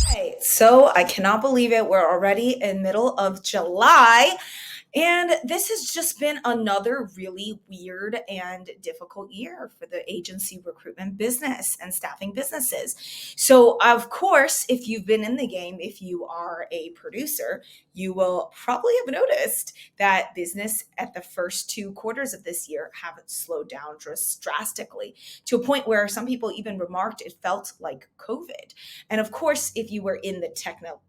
Right. So I cannot believe it. We're already in middle of July. And this has just been another really weird and difficult year for the agency recruitment business and staffing businesses. So, of course, if you've been in the game, if you are a producer, you will probably have noticed that business at the first 2 quarters of this year have slowed down drastically to a point where some people even remarked it felt like COVID. And of course, if you were in the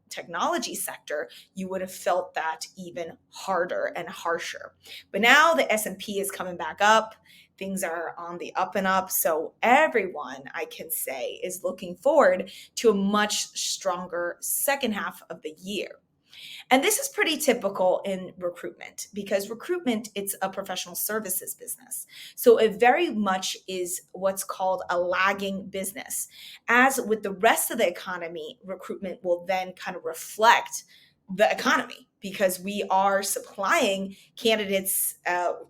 technology sector, you would have felt that even harder and harsher. But now the S&P is coming back up. Things are on the up and up. So everyone, I can say, is looking forward to a much stronger second half of the year. And this is pretty typical in recruitment because recruitment, it's a professional services business. So it very much is what's called a lagging business. As with the rest of the economy, recruitment will then kind of reflect the economy because we are supplying candidates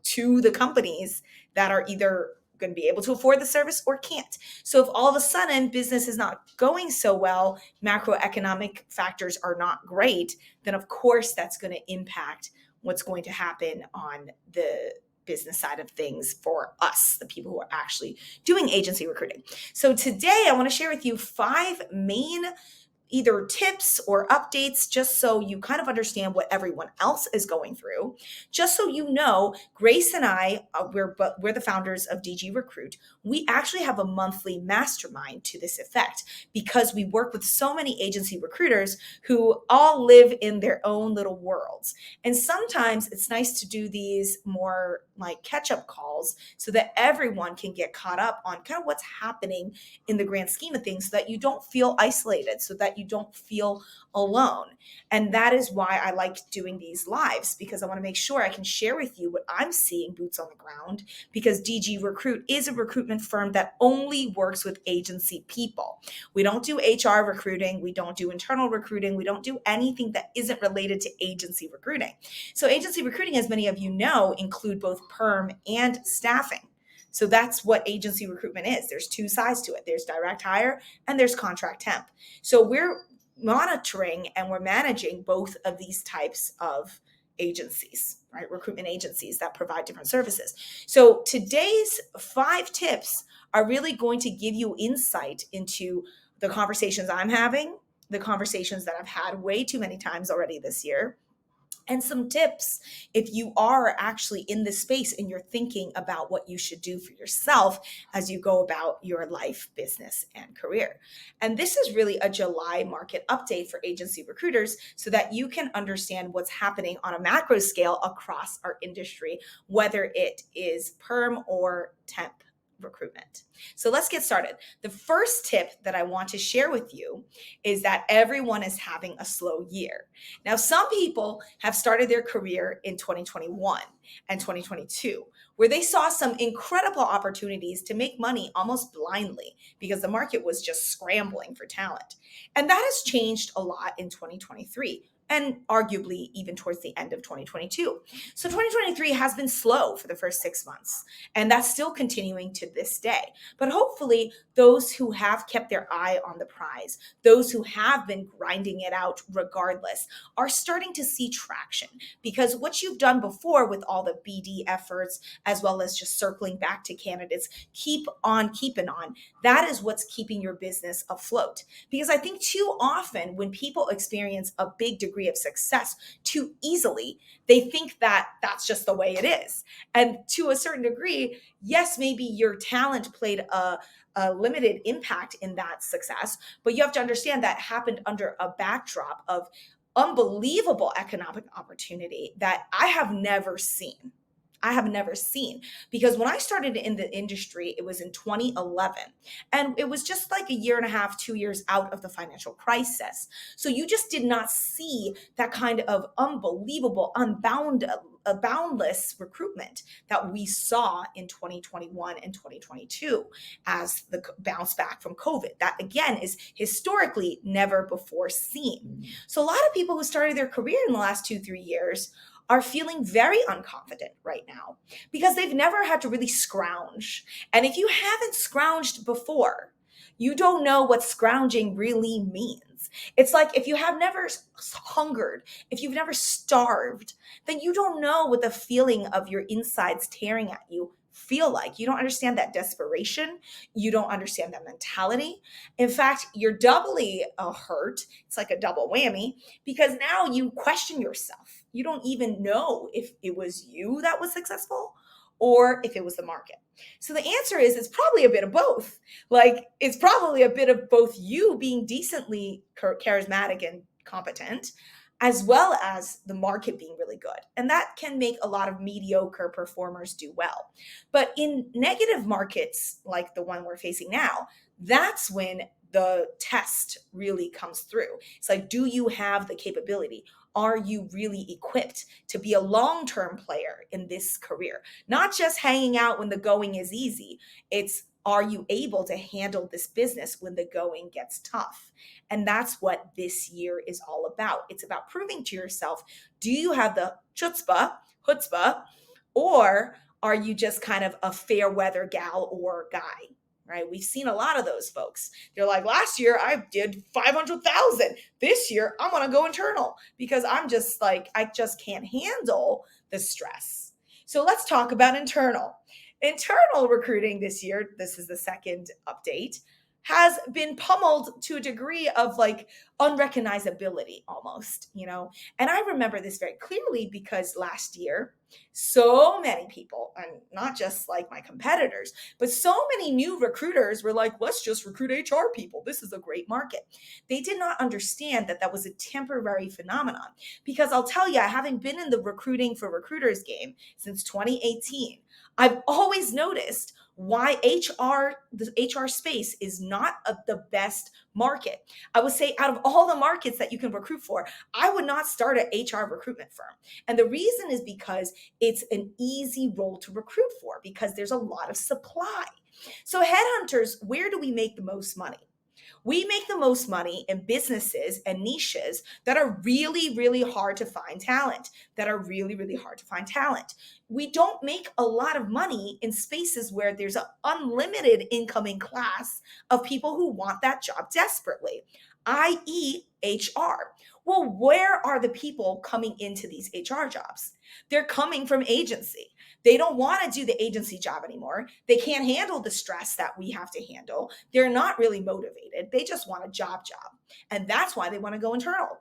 to the companies that are either going to be able to afford the service or can't. So if all of a sudden business is not going so well, macroeconomic factors are not great, then of course that's going to impact what's going to happen on the business side of things for us, the people who are actually doing agency recruiting. So today I want to share with you 5 main either tips or updates just so you kind of understand what everyone else is going through. Just so you know, Grace and I, we're the founders of DG Recruit. We actually have a monthly mastermind to this effect because we work with so many agency recruiters who all live in their own little worlds. And sometimes it's nice to do these more like catch-up calls so that everyone can get caught up on kind of what's happening in the grand scheme of things so that you don't feel isolated, so that you don't feel alone. And that is why I like doing these lives because I want to make sure I can share with you what I'm seeing boots on the ground because DG Recruit is a recruitment firm that only works with agency people. We don't do HR recruiting. We don't do internal recruiting. We don't do anything that isn't related to agency recruiting. So agency recruiting, as many of you know, include both perm and staffing. So that's what agency recruitment is. There's two sides to it. There's direct hire and there's contract temp. So we're monitoring and we're managing both of these types of agencies, right? Recruitment agencies that provide different services. So today's 5 tips are really going to give you insight into the conversations I'm having, the conversations that I've had way too many times already this year, and some tips if you are actually in this space and you're thinking about what you should do for yourself as you go about your life, business, and career. And this is really a July market update for agency recruiters so that you can understand what's happening on a macro scale across our industry, whether it is perm or temp recruitment. So let's get started. The first tip that I want to share with you is that everyone is having a slow year. Now, some people have started their career in 2021 and 2022, where they saw some incredible opportunities to make money almost blindly because the market was just scrambling for talent. And that has changed a lot in 2023 and arguably even towards the end of 2022. So 2023 has been slow for the first 6 months, and that's still continuing to this day. But hopefully, those who have kept their eye on the prize, those who have been grinding it out regardless, are starting to see traction because what you've done before with all the BD efforts, as well as just circling back to candidates, keep on keeping on. That is what's keeping your business afloat. Because I think too often when people experience a big degree of success too easily, they think that that's just the way it is. And to a certain degree, yes, maybe your talent played a limited impact in that success, but you have to understand that happened under a backdrop of unbelievable economic opportunity that I have never seen. I have never seen because when I started in the industry, it was in 2011 and it was just like a year and a half, 2 years out of the financial crisis. So you just did not see that kind of unbelievable, boundless recruitment that we saw in 2021 and 2022 as the bounce back from COVID. That again is historically never before seen. So a lot of people who started their career in the last 2, 3 years are feeling very unconfident right now because they've never had to really scrounge. And if you haven't scrounged before, You don't know what scrounging really means. It's like if you have never hungered, if you've never starved, then you don't know what the feeling of your insides tearing at you feel like. You don't understand that desperation. You don't understand that mentality. In fact, you're doubly hurt. It's like a double whammy because now you question yourself. You don't even know if it was you that was successful or if it was the market. So the answer is it's probably a bit of both. Like it's probably a bit of both you being decently charismatic and competent as well as the market being really good. And that can make a lot of mediocre performers do well. But in negative markets like the one we're facing now, that's when the test really comes through. It's like, do you have the capability? Are you really equipped to be a long term player in this career? Not just hanging out when the going is easy. It's, are you able to handle this business when the going gets tough? And that's what this year is all about. It's about proving to yourself, do you have the chutzpah, or are you just kind of a fair weather gal or guy? Right? We've seen a lot of those folks. They're like, last year I did 500,000. This year I'm going to go internal because I'm just like, I just can't handle the stress. So let's talk about internal. Internal recruiting this year, this is the second update, has been pummeled to a degree of like unrecognizability almost, you know. And I remember this very clearly because last year, so many people, and not just like my competitors, but so many new recruiters were like, let's just recruit HR people. This is a great market. They did not understand that that was a temporary phenomenon. Because I'll tell you, having been in the recruiting for recruiters game since 2018, I've always noticed why the HR space is not the best market. I would say out of all the markets that you can recruit for, I would not start an HR recruitment firm. And the reason is because it's an easy role to recruit for because there's a lot of supply. So headhunters, where do we make the most money? We make the most money in businesses and niches that are really, really hard to find talent, We don't make a lot of money in spaces where there's an unlimited incoming class of people who want that job desperately, i.e., HR. Well, where are the people coming into these HR jobs? They're coming from agency. They don't want to do the agency job anymore. They can't handle the stress that we have to handle. They're not really motivated. They just want a job. And that's why they want to go internal.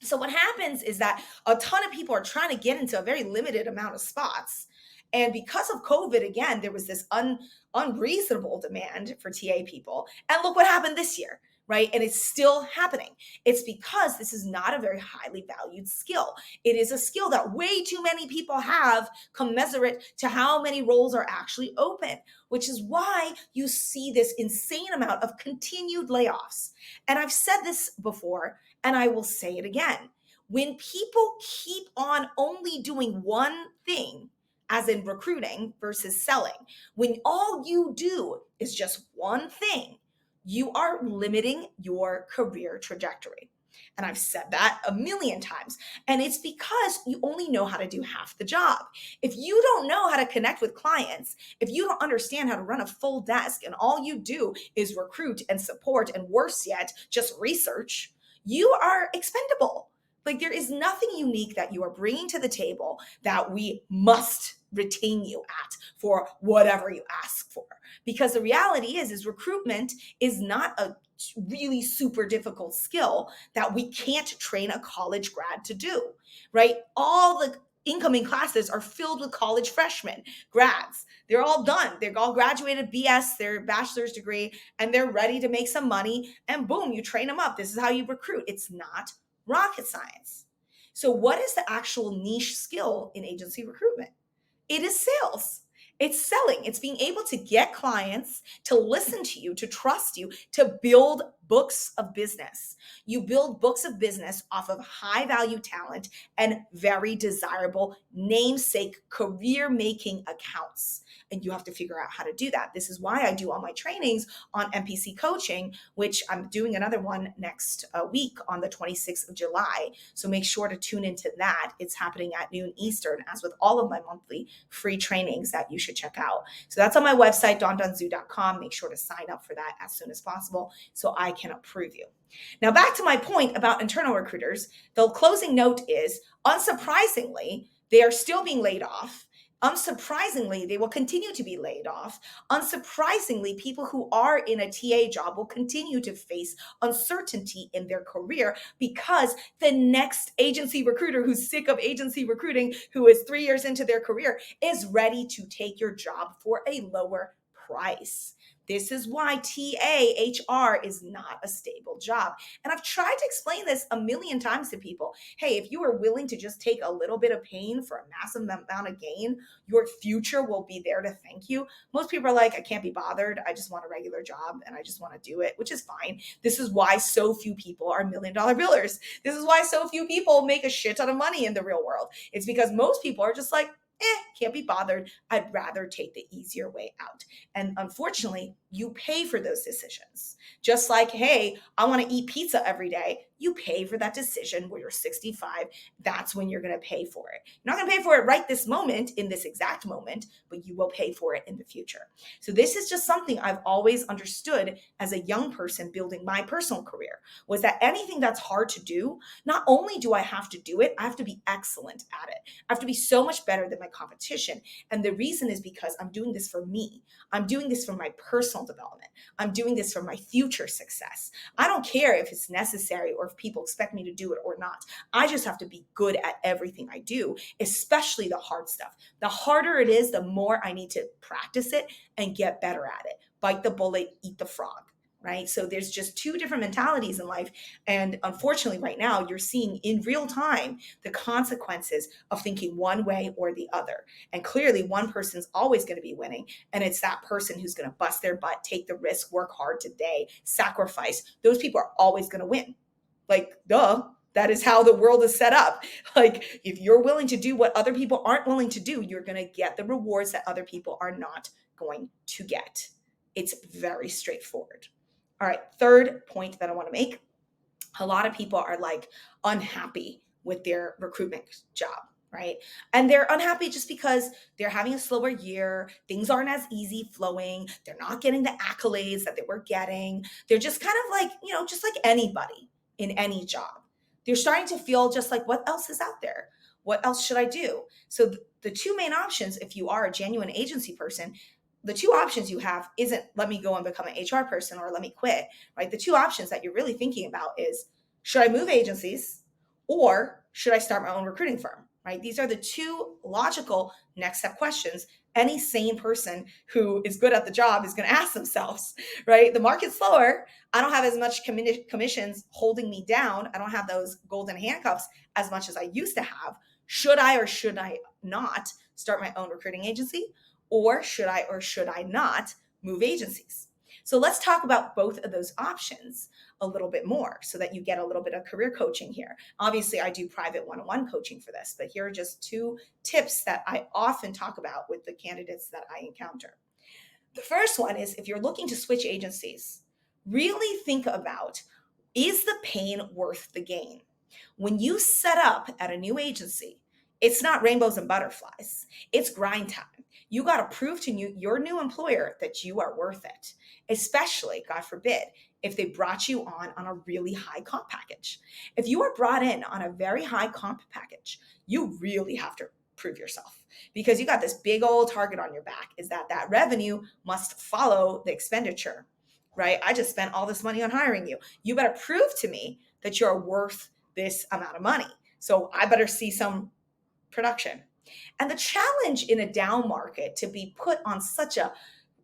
So what happens is that a ton of people are trying to get into a very limited amount of spots. And because of COVID, again, there was this unreasonable demand for TA people. And look what happened this year, right? And it's still happening. It's because this is not a very highly valued skill. It is a skill that way too many people have commensurate to how many roles are actually open, which is why you see this insane amount of continued layoffs. And I've said this before, and I will say it again. When people keep on only doing one thing, as in recruiting versus selling, when all you do is just one thing, you are limiting your career trajectory. And I've said that a million times. And it's because you only know how to do half the job. If you don't know how to connect with clients, if you don't understand how to run a full desk and all you do is recruit and support and worse yet, just research, you are expendable. Like there is nothing unique that you are bringing to the table that we must retain you at for whatever you ask for. Because the reality is recruitment is not a really super difficult skill that we can't train a college grad to do, right? All the incoming classes are filled with college freshmen, grads. They're all done. They're all graduated BS, their bachelor's degree, and they're ready to make some money. And boom, you train them up. This is how you recruit. It's not rocket science. So what is the actual niche skill in agency recruitment? It is sales. It's selling. It's being able to get clients to listen to you, to trust you, to build books of business. You build books of business off of high value talent and very desirable namesake career making accounts. and you have to figure out how to do that. This is why I do all my trainings on MPC coaching, which I'm doing another one next week on the 26th of July. So make sure to tune into that. It's happening at noon Eastern, as with all of my monthly free trainings that you should check out. So that's on my website, dawndonezu.com. Make sure to sign up for that as soon as possible so I can approve you. Now, back to my point about internal recruiters, the closing note is, unsurprisingly, they are still being laid off. Unsurprisingly, they will continue to be laid off. Unsurprisingly, people who are in a TA job will continue to face uncertainty in their career because the next agency recruiter who's sick of agency recruiting, who is 3 years into their career, is ready to take your job for a lower price. This is why HR is not a stable job. And I've tried to explain this a million times to people. Hey, if you are willing to just take a little bit of pain for a massive amount of gain, your future will be there to thank you. Most people are like, I can't be bothered. I just want a regular job and I just want to do it, which is fine. This is why so few people are $1 million billers. This is why so few people make a shit ton of money in the real world. It's because most people are just like, can't be bothered. I'd rather take the easier way out. And unfortunately, you pay for those decisions. Just like, hey, I want to eat pizza every day. You pay for that decision when you're 65. That's when you're going to pay for it. You're not going to pay for it right this moment, in this exact moment, but you will pay for it in the future. So this is just something I've always understood as a young person building my personal career, was that anything that's hard to do, not only do I have to do it, I have to be excellent at it. I have to be so much better than my competition. And the reason is because I'm doing this for me. I'm doing this for my personal development. I'm doing this for my future success. I don't care if it's necessary or if people expect me to do it or not. I just have to be good at everything I do, especially the hard stuff. The harder it is, the more I need to practice it and get better at it. Bite the bullet, eat the frog. Right? So there's just two different mentalities in life. And unfortunately, right now, you're seeing in real time the consequences of thinking one way or the other. And clearly, one person's always going to be winning. And it's that person who's going to bust their butt, take the risk, work hard today, sacrifice. Those people are always going to win. Like, duh. That is how the world is set up. Like, if you're willing to do what other people aren't willing to do, you're going to get the rewards that other people are not going to get. It's very straightforward. All right, third point that I want to make. A lot of people are like unhappy with their recruitment job, right? And they're unhappy just because they're having a slower year. Things aren't as easy flowing. They're not getting the accolades that they were getting. They're just kind of like, just like anybody in any job. They're starting to feel just like, what else is out there? What else should I do? So the two main options, if you are a genuine agency person, the two options you have isn't let me go and become an HR person or let me quit, right? The two options that you're really thinking about is, should I move agencies or should I start my own recruiting firm, right? These are the two logical next step questions any sane person who is good at the job is going to ask themselves, right? The market's slower. I don't have as much commissions holding me down. I don't have those golden handcuffs as much as I used to have. Should I or should I not start my own recruiting agency? Or should I not move agencies? So let's talk about both of those options a little bit more so that you get a little bit of career coaching here. Obviously, I do private one-on-one coaching for this, but here are just two tips that I often talk about with the candidates that I encounter. The first one is, if you're looking to switch agencies, really think about, is the pain worth the gain? When you set up at a new agency, it's not rainbows and butterflies. It's grind time. You got to prove to your new employer that you are worth it, especially, God forbid, if they brought you on a really high comp package. If you are brought in on a very high comp package, you really have to prove yourself because you got this big old target on your back, is that revenue must follow the expenditure, right? I just spent all this money on hiring you. You better prove to me that you're worth this amount of money. So I better see some production. And the challenge in a down market to be put on such a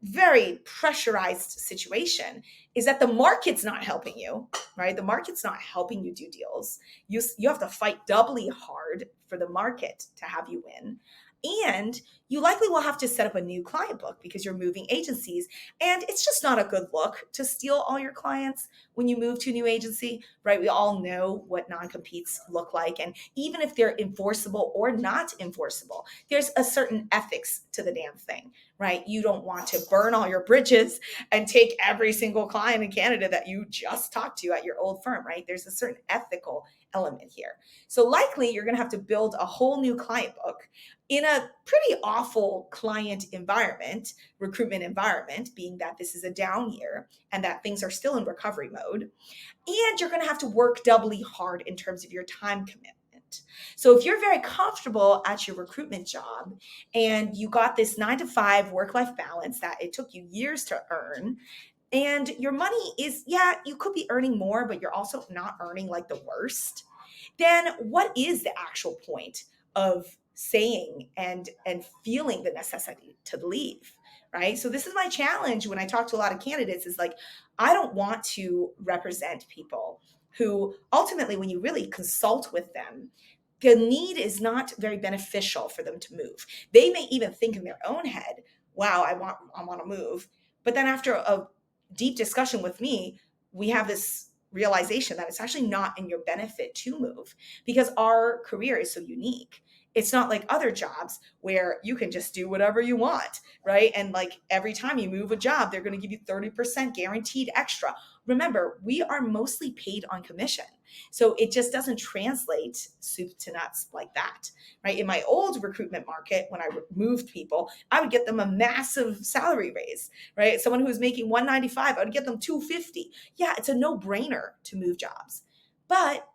very pressurized situation is that the market's not helping you, right? The market's not helping you do deals. You have to fight doubly hard for the market to have you win. And you likely will have to set up a new client book because you're moving agencies. And it's just not a good look to steal all your clients when you move to a new agency, right? We all know what non-competes look like. And even if they're enforceable or not enforceable, there's a certain ethics to the damn thing, right? You don't want to burn all your bridges and take every single client and candidate that you just talked to at your old firm, right? There's a certain ethical element here. So likely you're going to have to build a whole new client book in a pretty awful client environment, recruitment environment, being that this is a down year and that things are still in recovery mode. And you're going to have to work doubly hard in terms of your time commitment. So if you're very comfortable at your recruitment job and you got this 9 to 5 work-life balance that it took you years to earn, and your money is, yeah, you could be earning more, but you're also not earning like the worst, then what is the actual point of saying and feeling the necessity to leave, right? So this is my challenge when I talk to a lot of candidates, is like, I don't want to represent people who ultimately, when you really consult with them, the need is not very beneficial for them to move. They may even think in their own head, wow, I want to move. But then after a deep discussion with me, we have this realization that it's actually not in your benefit to move because our career is so unique. It's not like other jobs where you can just do whatever you want, right? And like every time you move a job, they're going to give you 30% guaranteed extra. Remember, we are mostly paid on commission. So it just doesn't translate soup to nuts like that, right? In my old recruitment market, when I moved people, I would get them a massive salary raise, right? Someone who was making 195, I would get them 250. Yeah, it's a no-brainer to move jobs. But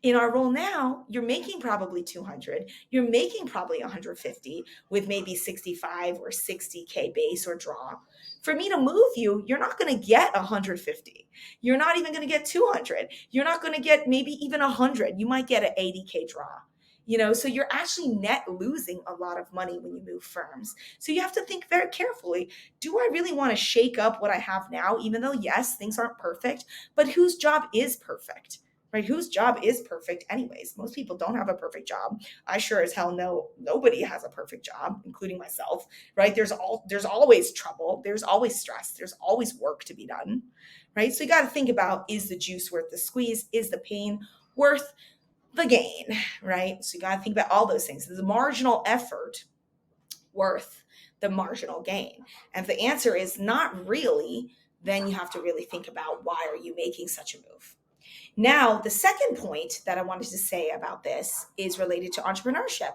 in our role now, you're making probably 200, you're making probably 150 with maybe 65 or 60K base or draw. For me to move you, you're not going to get 150. You're not even going to get 200. You're not going to get maybe even 100. You might get an 80K draw. So you're actually net losing a lot of money when you move firms. So you have to think very carefully, do I really want to shake up what I have now, even though yes, things aren't perfect, but whose job is perfect? Right? Whose job is perfect anyways? Most people don't have a perfect job. I sure as hell know nobody has a perfect job, including myself, right? There's always trouble, there's always stress, there's always work to be done, right? So you got to think about, is the juice worth the squeeze? Is the pain worth the gain, right? So you got to think about all those things. Is the marginal effort worth the marginal gain? And if the answer is not really, then you have to really think about, why are you making such a move? Now, the second point that I wanted to say about this is related to entrepreneurship.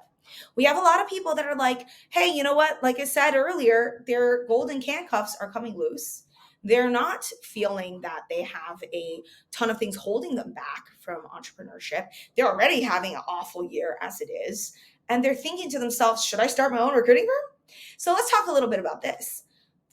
We have a lot of people that are like, hey, you know what? Like I said earlier, their golden handcuffs are coming loose. They're not feeling that they have a ton of things holding them back from entrepreneurship. They're already having an awful year as it is. And they're thinking to themselves, should I start my own recruiting firm? So let's talk a little bit about this.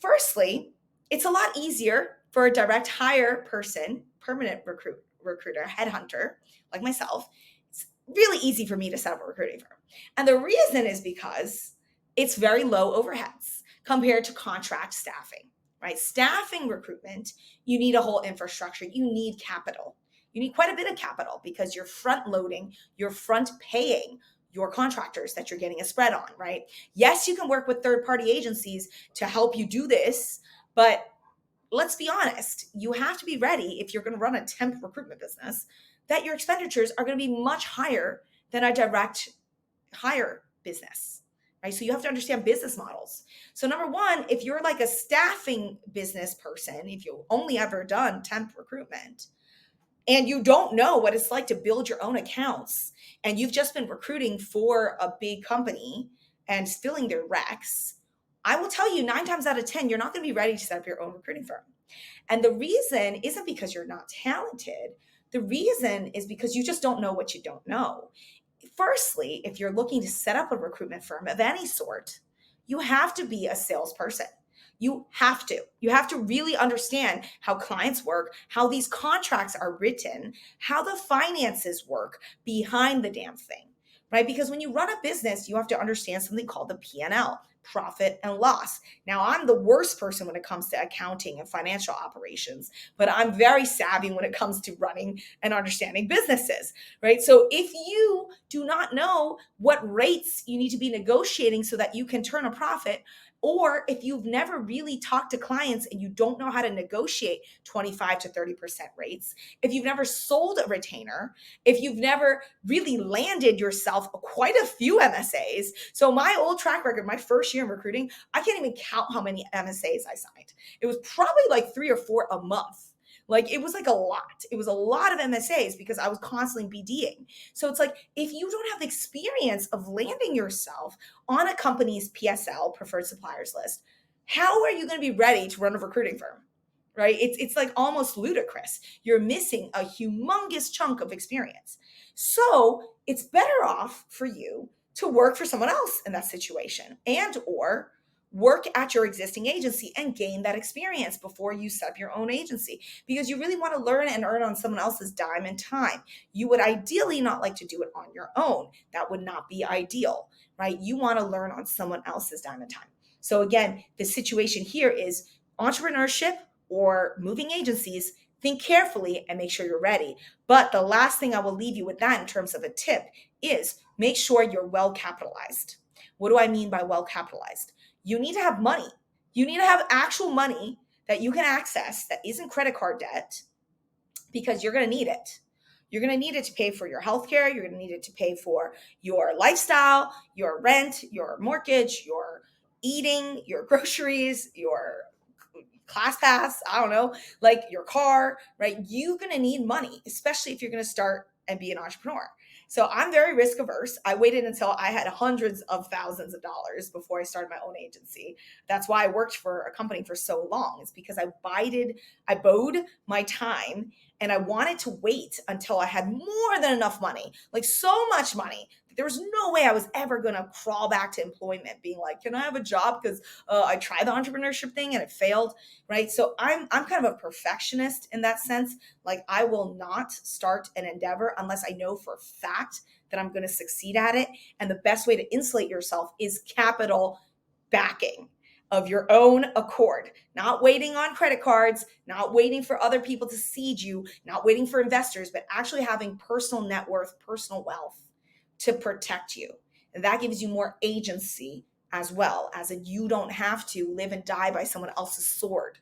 Firstly, it's a lot easier for a direct hire person, permanent recruiter, headhunter like myself. It's really easy for me to set up a recruiting firm. And the reason is because it's very low overheads compared to contract staffing, right? Staffing recruitment, you need a whole infrastructure. You need capital. You need quite a bit of capital because you're front loading, you're front paying your contractors that you're getting a spread on, right? Yes, you can work with third-party agencies to help you do this, but let's be honest, you have to be ready, if you're going to run a temp recruitment business, that your expenditures are going to be much higher than a direct hire business, right? So you have to understand business models. So number one, if you're like a staffing business person, if you've only ever done temp recruitment and you don't know what it's like to build your own accounts, and you've just been recruiting for a big company and filling their recs, I will tell you 9 times out of 10, you're not going to be ready to set up your own recruiting firm. And the reason isn't because you're not talented. The reason is because you just don't know what you don't know. Firstly, if you're looking to set up a recruitment firm of any sort, you have to be a salesperson. You have to. You have to really understand how clients work, how these contracts are written, how the finances work behind the damn thing, right? Because when you run a business, you have to understand something called the P&L, profit and loss. Now, I'm the worst person when it comes to accounting and financial operations, but I'm very savvy when it comes to running and understanding businesses, right? So if you do not know what rates you need to be negotiating so that you can turn a profit, or if you've never really talked to clients and you don't know how to negotiate 25 to 30% rates, if you've never sold a retainer, if you've never really landed yourself quite a few MSAs. So my old track record, my first year in recruiting, I can't even count how many MSAs I signed. It was probably like 3 or 4 a month. Like it was like a lot. It was a lot of MSAs because I was constantly BDing. So it's like if you don't have the experience of landing yourself on a company's PSL, preferred suppliers list, how are you going to be ready to run a recruiting firm? Right? It's like almost ludicrous. You're missing a humongous chunk of experience. So it's better off for you to work for someone else in that situation and or work at your existing agency and gain that experience before you set up your own agency, because you really want to learn and earn on someone else's dime and time. You would ideally not like to do it on your own. That would not be ideal, right? You want to learn on someone else's dime and time. So again, the situation here is entrepreneurship or moving agencies. Think carefully and make sure you're ready. But the last thing I will leave you with that in terms of a tip is make sure you're well capitalized. What do I mean by well capitalized? You need to have money. You need to have actual money that you can access that isn't credit card debt, because you're going to need it. You're going to need it to pay for your healthcare. You're going to need it to pay for your lifestyle, your rent, your mortgage, your eating, your groceries, your class pass, I don't know, like your car, right? You're going to need money, especially if you're going to start and be an entrepreneur. So I'm very risk averse. I waited until I had hundreds of thousands of dollars before I started my own agency. That's why I worked for a company for so long. It's because I bode my time, and I wanted to wait until I had more than enough money, like so much money. There was no way I was ever going to crawl back to employment being like, can I have a job? Because I tried the entrepreneurship thing and it failed, right? So I'm kind of a perfectionist in that sense. Like I will not start an endeavor unless I know for a fact that I'm going to succeed at it. And the best way to insulate yourself is capital backing of your own accord, not waiting on credit cards, not waiting for other people to seed you, not waiting for investors, but actually having personal net worth, personal wealth to protect you. And that gives you more agency as well, as in you don't have to live and die by someone else's sword,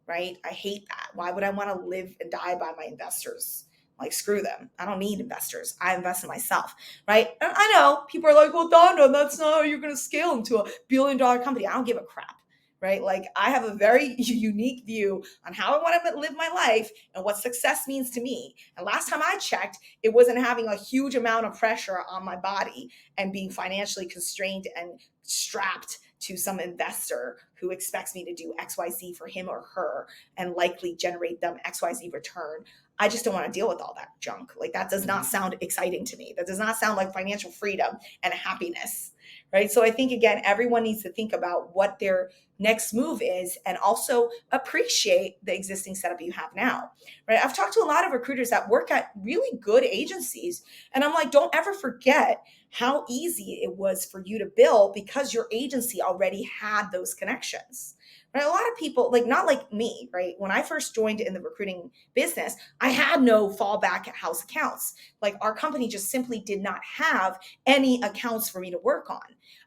right? I hate that. Why would I want to live and die by my investors? Like, screw them. I don't need investors. I invest in myself, right? And I know people are like, well, Donna, that's not how you're going to scale into $1 billion company. I don't give a crap, right? Like, I have a very unique view on how I want to live my life and what success means to me. And last time I checked, it wasn't having a huge amount of pressure on my body and being financially constrained and strapped to some investor who expects me to do XYZ for him or her and likely generate them XYZ return. I just don't want to deal with all that junk. Like that does not sound exciting to me. That does not sound like financial freedom and happiness, right? So I think, again, everyone needs to think about what their next move is and also appreciate the existing setup you have now, right? I've talked to a lot of recruiters that work at really good agencies, and I'm like, don't ever forget how easy it was for you to build because your agency already had those connections. Right? A lot of people, like not like me, right? When I first joined in the recruiting business, I had no fallback house accounts. Like our company just simply did not have any accounts for me to work on.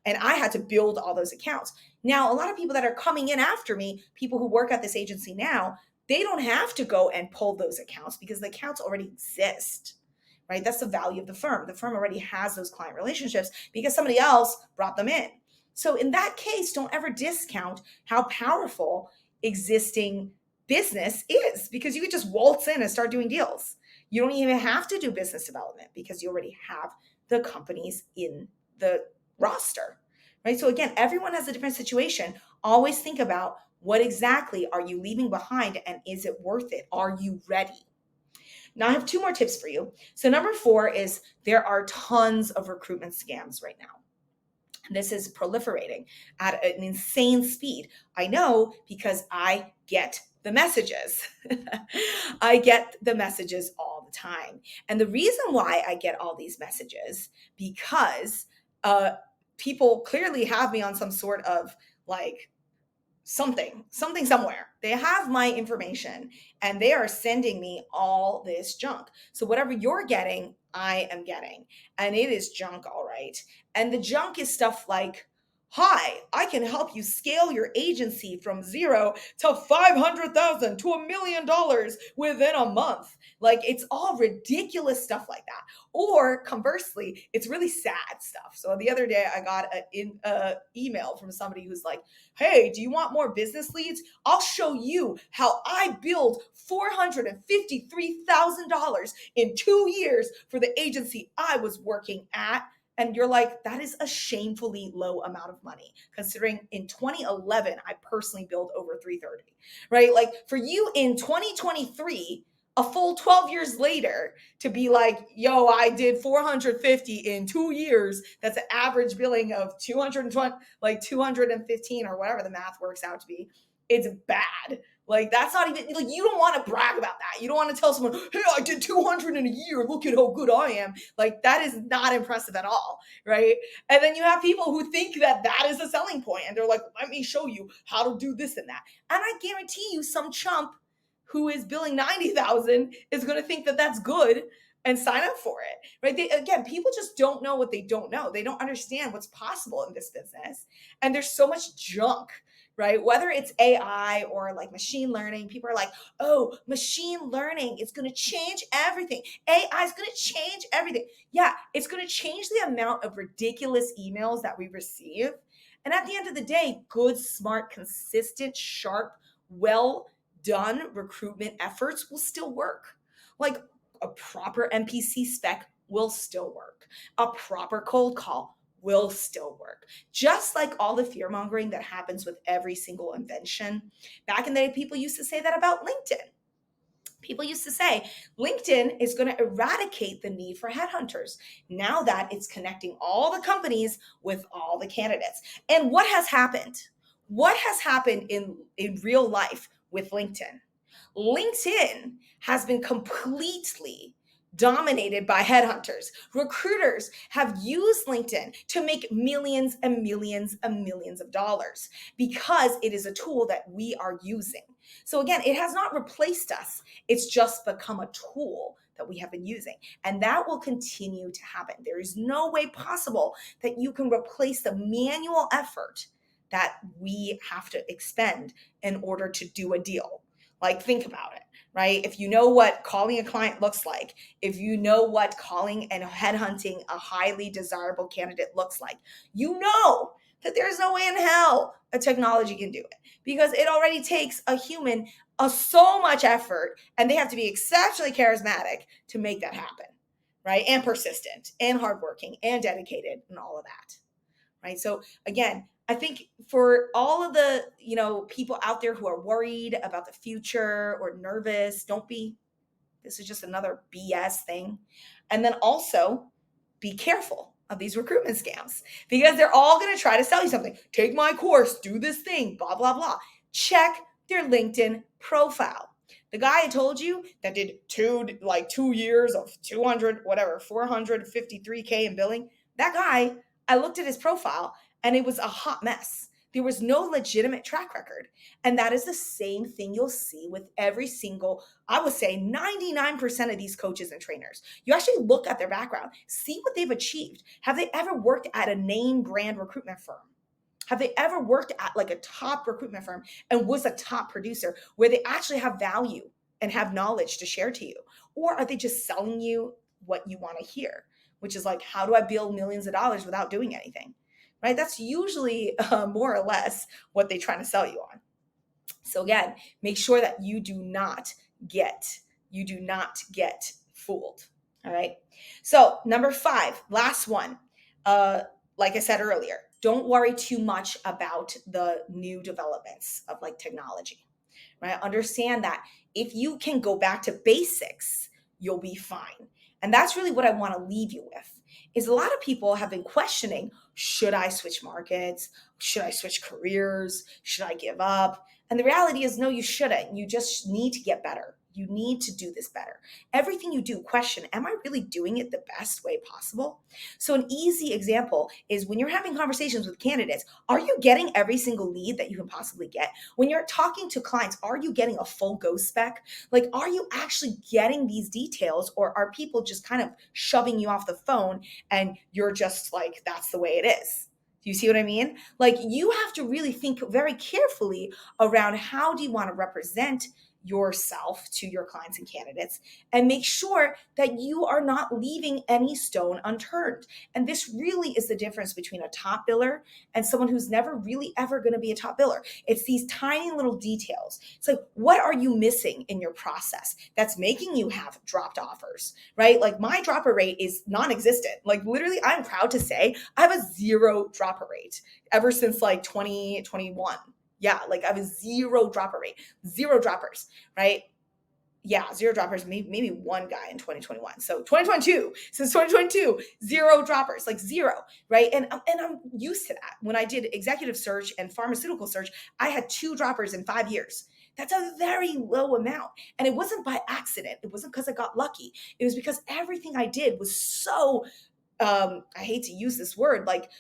And I had to build all those accounts. Now, a lot of people that are coming in after me, people who work at this agency now, they don't have to go and pull those accounts because the accounts already exist. Right? That's the value of the firm. The firm already has those client relationships because somebody else brought them in. So in that case, don't ever discount how powerful existing business is, because you could just waltz in and start doing deals. You don't even have to do business development because you already have the companies in the roster, right? So again, everyone has a different situation. Always think about what exactly are you leaving behind and is it worth it? Are you ready? Now I have 2 more tips for you. So number 4 is there are tons of recruitment scams right now. This is proliferating at an insane speed. I know because I get the messages. I get the messages all the time. And the reason why I get all these messages, because people clearly have me on some sort of like something somewhere. They have my information and they are sending me all this junk. So whatever you're getting, I am getting. And it is junk, all right. And the junk is stuff like, hi, I can help you scale your agency from 0 to 500,000 to $1 million within a month. Like it's all ridiculous stuff like that. Or conversely, it's really sad stuff. So the other day I got an email from somebody who's like, hey, do you want more business leads? I'll show you how I build $453,000 in 2 years for the agency I was working at. And you're like, that is a shamefully low amount of money, considering in 2011, I personally billed over 330, right? Like for you in 2023, a full 12 years later to be like, yo, I did 450 in 2 years. That's an average billing of 220, like 215 or whatever the math works out to be. It's bad. Like that's not even like you don't want to brag about that. You don't want to tell someone, hey, I did 200 in a year. Look at how good I am. Like that is not impressive at all, right? And then you have people who think that that is a selling point and they're like, let me show you how to do this and that. And I guarantee you some chump who is billing 90,000 is going to think that that's good and sign up for it, right? Again, people just don't know what they don't know. They don't understand what's possible in this business. And there's so much junk, right? Whether it's AI or like machine learning, people are like, oh, machine learning is going to change everything. AI is going to change everything. Yeah, it's going to change the amount of ridiculous emails that we receive. And at the end of the day, good, smart, consistent, sharp, well done recruitment efforts will still work. Like a proper MPC spec will still work. A proper cold call will still work. Just like all the fear mongering that happens with every single invention. Back in the day, people used to say that about LinkedIn. People used to say LinkedIn is going to eradicate the need for headhunters now that it's connecting all the companies with all the candidates. And what has happened? What has happened in real life with LinkedIn? LinkedIn has been completely dominated by headhunters. Recruiters have used LinkedIn to make millions and millions and millions of dollars because it is a tool that we are using. So again, it has not replaced us. It's just become a tool that we have been using. And that will continue to happen. There is no way possible that you can replace the manual effort that we have to expend in order to do a deal. Like, think about it, right? If you know what calling a client looks like, if you know what calling and headhunting a highly desirable candidate looks like, you know that there's no way in hell a technology can do it because it already takes a human so much effort and they have to be exceptionally charismatic to make that happen, right? And persistent and hardworking and dedicated and all of that, right? So again, I think for all of the, people out there who are worried about the future or nervous, don't be. This is just another BS thing. And then also be careful of these recruitment scams because they're all going to try to sell you something. Take my course, do this thing, blah, blah, blah. Check their LinkedIn profile. The guy I told you that did 2 years of 453K in billing, that guy, I looked at his profile and it was a hot mess. There was no legitimate track record. And that is the same thing you'll see with every single, I would say 99% of these coaches and trainers. You actually look at their background, see what they've achieved. Have they ever worked at a name brand recruitment firm? Have they ever worked at like a top recruitment firm and was a top producer where they actually have value and have knowledge to share to you? Or are they just selling you what you want to hear, which is like, how do I build millions of dollars without doing anything? Right? That's usually more or less what they're trying to sell you on. So again, make sure that you do not get fooled. All right. So number 5, last one. Like I said earlier, don't worry too much about the new developments of like technology, right? Understand that if you can go back to basics, you'll be fine. And that's really what I want to leave you with is a lot of people have been questioning, should I switch markets? Should I switch careers? Should I give up? And the reality is, no, you shouldn't. You just need to get better. You need to do this better. Everything you do, question, am I really doing it the best way possible? So an easy example is when you're having conversations with candidates, are you getting every single lead that you can possibly get? When you're talking to clients, are you getting a full go spec? Like, are you actually getting these details, or are people just kind of shoving you off the phone and you're just like, that's the way it is? Do you see what I mean? Like, you have to really think very carefully around how do you want to represent yourself to your clients and candidates, and make sure that you are not leaving any stone unturned. And this really is the difference between a top biller and someone who's never really ever going to be a top biller. It's these tiny little details. It's like, what are you missing in your process that's making you have dropped offers, right? Like, my dropper rate is non-existent. Like, literally, I'm proud to say I have a 0 dropper rate ever since like 2021. Yeah, like, I have a 0 dropper rate, 0 droppers, right? Yeah, 0 droppers, maybe one guy in 2021. So 2022, since 2022, 0 droppers, like 0, right? And I'm used to that. When I did executive search and pharmaceutical search, I had 2 droppers in 5 years. That's a very low amount. And it wasn't by accident. It wasn't because I got lucky. It was because everything I did was so I hate to use this word, like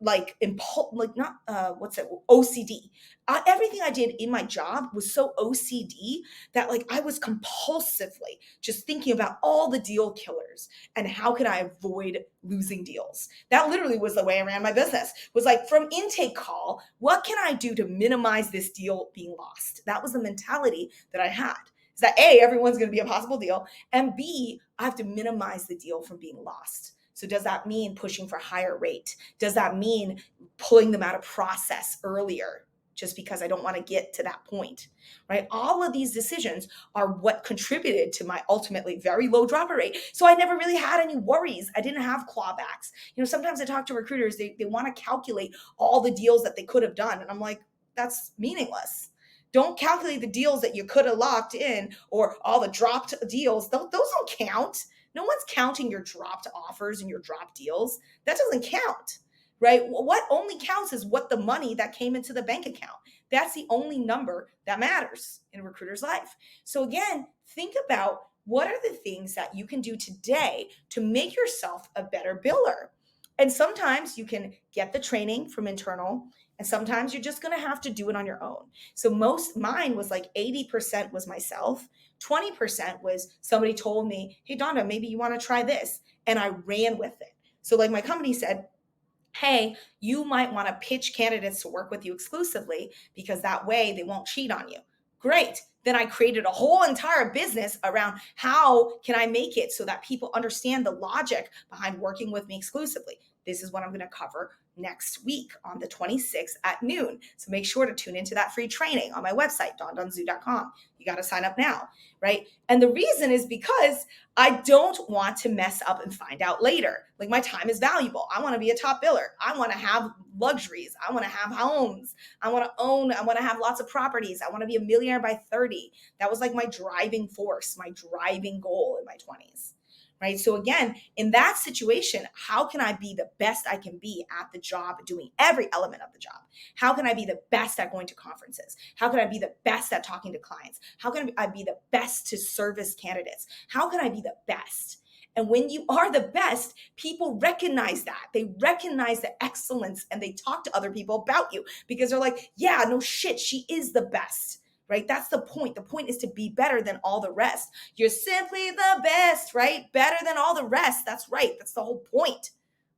like not what's it, OCD. Everything I did in my job was so OCD that, like, I was compulsively just thinking about all the deal killers and how can I avoid losing deals. That literally was the way I ran my business. Was like, from intake call, what can I do to minimize this deal being lost? That was the mentality that I had. Is that A, everyone's going to be a possible deal, and B, I have to minimize the deal from being lost. So does that mean pushing for higher rate? Does that mean pulling them out of process earlier just because I don't want to get to that point, right? All of these decisions are what contributed to my ultimately very low dropper rate. So I never really had any worries. I didn't have clawbacks. Sometimes I talk to recruiters, they want to calculate all the deals that they could have done. And I'm like, that's meaningless. Don't calculate the deals that you could have locked in or all the dropped deals. Those don't count. No one's counting your dropped offers and your dropped deals. That doesn't count, right? What only counts is what the money that came into the bank account. That's the only number that matters in a recruiter's life. So again, think about what are the things that you can do today to make yourself a better biller. And sometimes you can get the training from internal, and sometimes you're just going to have to do it on your own. So mine was like 80% was myself, 20% was somebody told me, hey, Donna, maybe you want to try this. And I ran with it. So like my company said, hey, you might want to pitch candidates to work with you exclusively because that way they won't cheat on you. Great. Then I created a whole entire business around how can I make it so that people understand the logic behind working with me exclusively. This is what I'm going to cover next week on the 26th at noon. So make sure to tune into that free training on my website, dondonzoo.com. You got to sign up now, right? And the reason is because I don't want to mess up and find out later. Like, my time is valuable. I want to be a top biller. I want to have luxuries. I want to have homes. I want to own. I want to have lots of properties. I want to be a millionaire by 30. That was like my driving force, my driving goal in my 20s. Right. So again, in that situation, how can I be the best I can be at the job, doing every element of the job? How can I be the best at going to conferences? How can I be the best at talking to clients? How can I be the best to service candidates? How can I be the best? And when you are the best, people recognize that. They recognize the excellence and they talk to other people about you because they're like, yeah, no shit, she is the best. Right? That's the point. The point is to be better than all the rest. You're simply the best, right? Better than all the rest. That's right. That's the whole point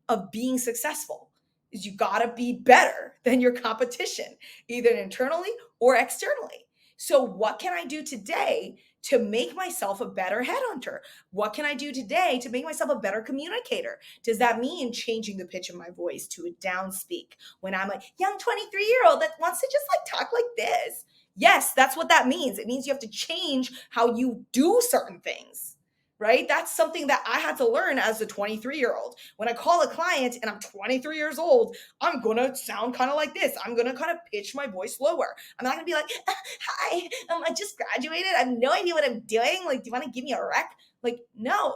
of being successful is you got to be better than your competition, either internally or externally. So what can I do today to make myself a better headhunter? What can I do today to make myself a better communicator? Does that mean changing the pitch of my voice to a down speak when I'm a young 23-year-old that wants to just like talk like this? Yes, that's what that means. It means you have to change how you do certain things, right? That's something that I had to learn as a 23-year-old. When I call a client and I'm 23 years old, I'm going to sound kind of like this. I'm going to kind of pitch my voice lower. I'm not going to be like, hi, I just graduated. I have no idea what I'm doing. Like, do you want to give me a rec? Like, no,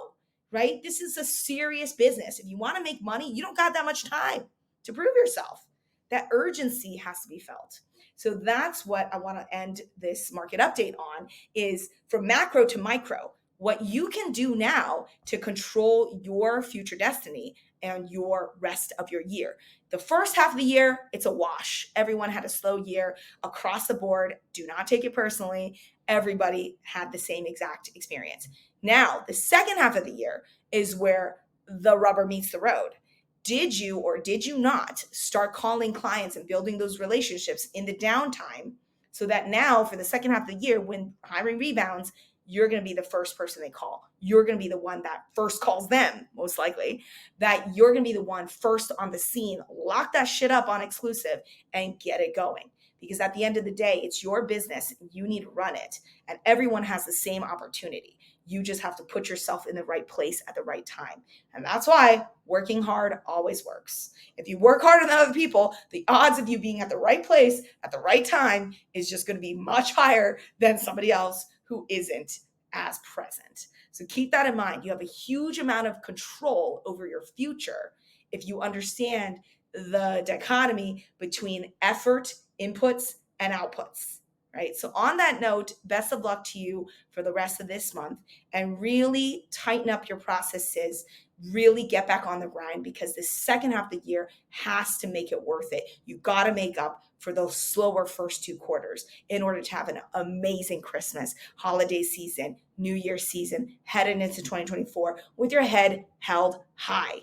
right? This is a serious business. If you want to make money, you don't got that much time to prove yourself. That urgency has to be felt. So that's what I want to end this market update on, is from macro to micro, what you can do now to control your future destiny and your rest of your year. The first half of the year, it's a wash. Everyone had a slow year across the board. Do not take it personally. Everybody had the same exact experience. Now, the second half of the year is where the rubber meets the road. Did you or did you not start calling clients and building those relationships in the downtime, so that now for the second half of the year, when hiring rebounds, you're going to be the first person they call. You're going to be the one that first calls them, most likely, that you're going to be the one first on the scene. Lock that shit up on exclusive and get it going. Because at the end of the day, it's your business. You need to run it. And everyone has the same opportunity. You just have to put yourself in the right place at the right time. And that's why working hard always works. If you work harder than other people, the odds of you being at the right place at the right time is just going to be much higher than somebody else who isn't as present. So keep that in mind. You have a huge amount of control over your future if you understand the dichotomy between effort, inputs, and outputs, right? So on that note, best of luck to you for the rest of this month, and really tighten up your processes. Really get back on the grind, because the second half of the year has to make it worth it. You got to make up for those slower first 2 quarters in order to have an amazing Christmas, holiday season, New Year season, heading into 2024 with your head held high.